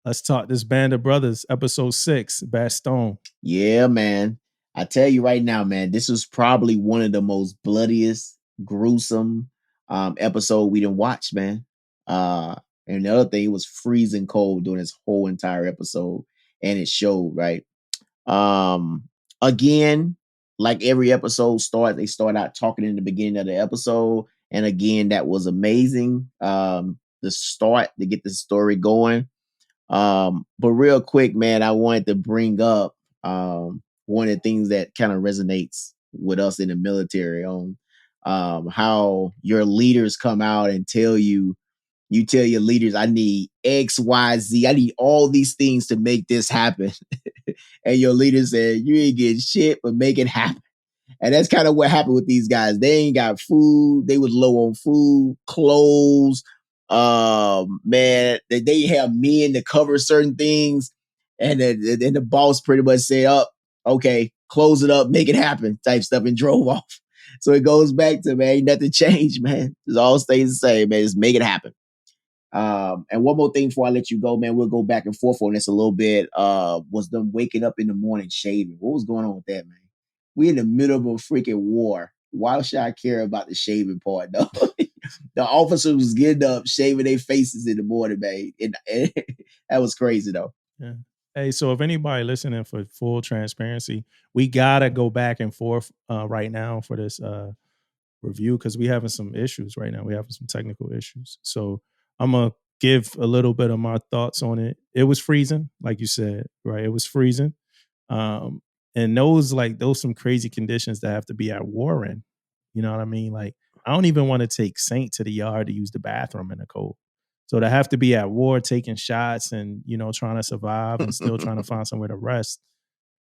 Let's talk this Band of Brothers, episode 6, Bastogne. Yeah, man. I tell you right now, man, this was probably one of the most bloodiest, gruesome episode we didn't watch, man. Uh and the other thing, it was freezing cold during this whole entire episode, and it showed, right? Um Again, like every episode they start out talking in the beginning of the episode, and again, that was amazing. The start to get the story going. But real quick, man, I wanted to bring up one of the things that kind of resonates with us in the military on how your leaders come out and you tell your leaders, I need X, Y, Z, I need all these things to make this happen. And your leader said, you ain't getting shit, but make it happen. And that's kind of what happened with these guys. They ain't got food. They was low on food, clothes. Man, they have men to cover certain things, and then the boss pretty much said, "Up, okay, close it up, make it happen," type stuff, and drove off. So it goes back to, man, ain't nothing changed, man. It all stays the same, man. Just make it happen. And one more thing before I let you go, man, we'll go back and forth on this a little bit. Was them waking up in the morning shaving? What was going on with that, man? We in the middle of a freaking war. Why should I care about the shaving part, though? The officers was getting up, shaving their faces in the morning, man. And that was crazy, though. Yeah. Hey, so if anybody listening, for full transparency, we gotta go back and forth right now for this review because we having some issues right now. We having some technical issues. So I'm gonna give a little bit of my thoughts on it. It was freezing, like you said, right? It was freezing. Um, and those some crazy conditions that have to be at war in. You know what I mean? Like, I don't even want to take Saint to the yard to use the bathroom in the cold. So to have to be at war, taking shots and, trying to survive and still trying to find somewhere to rest,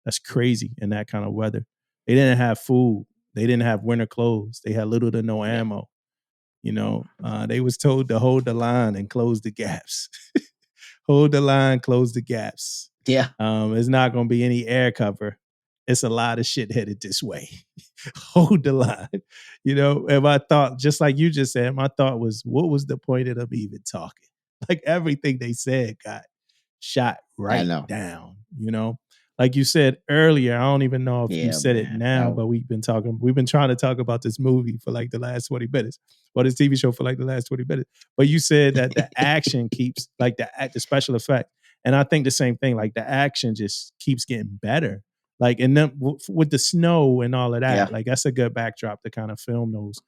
that's crazy in that kind of weather. They didn't have food. They didn't have winter clothes. They had little to no ammo. They was told to hold the line and close the gaps. Hold the line, close the gaps. Yeah. It's not going to be any air cover. It's a lot of shit headed this way. Hold the line. And my thought, just like you just said, my thought was, what was the point of them even talking? Like everything they said got shot right down, Like you said earlier, I don't even know if you said it now, but we've been trying to talk about this movie for like the last 20 minutes, or this TV show for like the last 20 minutes. But you said that the action keeps, like the special effect. And I think the same thing, like the action just keeps getting better. Like, and then with the snow and all of that, like that's a good backdrop to kind of film those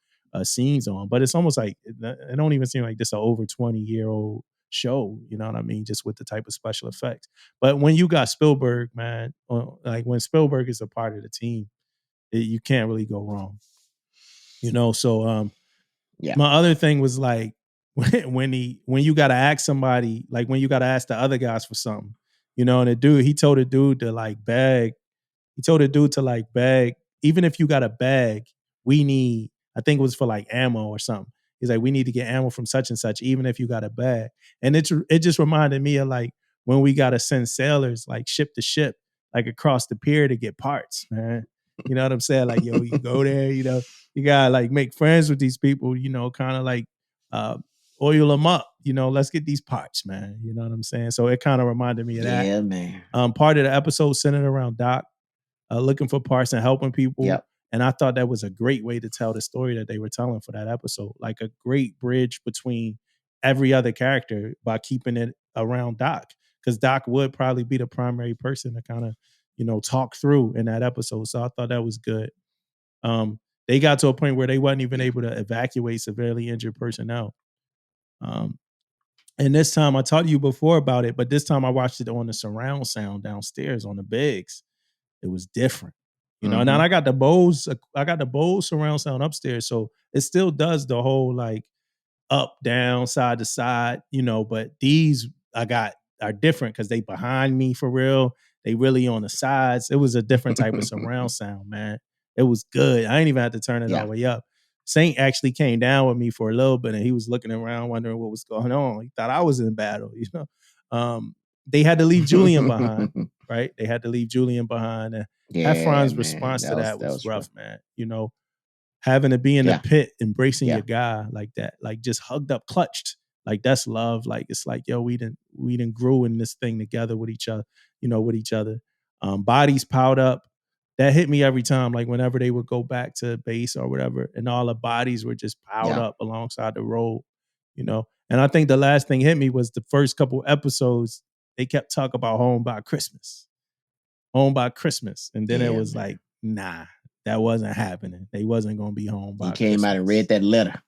scenes on. But it's almost like, it don't even seem like this an over 20-year-old show, you know what I mean? Just with the type of special effects. But when you got Spielberg, man, like when Spielberg is a part of the team, you can't really go wrong. So my other thing was like when you gotta ask somebody, like when you gotta ask the other guys for something, and he told the dude to like beg. He told the dude to like beg, even if you got a bag, we need, I think it was for like ammo or something. He's like, we need to get ammo from such and such, even if you got a bag. And it just reminded me of like when we got to send sailors like ship to ship, like across the pier to get parts, man. You know what I'm saying? Like, yo, you go there, you gotta like make friends with these people, kind of like oil them up, let's get these parts, man. You know what I'm saying? So it kind of reminded me of that. Yeah, man. Part of the episode centered around Doc looking for parts and helping people. Yep. And I thought that was a great way to tell the story that they were telling for that episode. Like a great bridge between every other character by keeping it around Doc. Because Doc would probably be the primary person to kind of, talk through in that episode. So I thought that was good. They got to a point where they wasn't even able to evacuate severely injured personnel. And this time I talked to you before about it, but this time I watched it on the surround sound downstairs on the bigs. It was different, Now I got the Bose surround sound upstairs, so it still does the whole like up, down, side to side, But these I got are different because they behind me for real. They really on the sides. It was a different type of surround sound, man. It was good. I ain't even had to turn it all the way up. Saint actually came down with me for a little bit, and he was looking around, wondering what was going on. He thought I was in battle, They had to leave Julian behind, right? They had to leave Julian behind. And Heffron's response to that was rough, man. Having to be in the pit, embracing your guy like that, like just hugged up, clutched, Like that's love. Like it's like, yo, we didn't grew in this thing together with each other, with each other. Bodies piled up. That hit me every time. Like whenever they would go back to base or whatever, and all the bodies were just piled Yeah. up alongside the road, And I think the last thing hit me was the first couple episodes. They kept talking about home by Christmas, and then it Yeah, was man. like, nah, that wasn't happening. They wasn't gonna be home He by came out and read Christmas. that letter.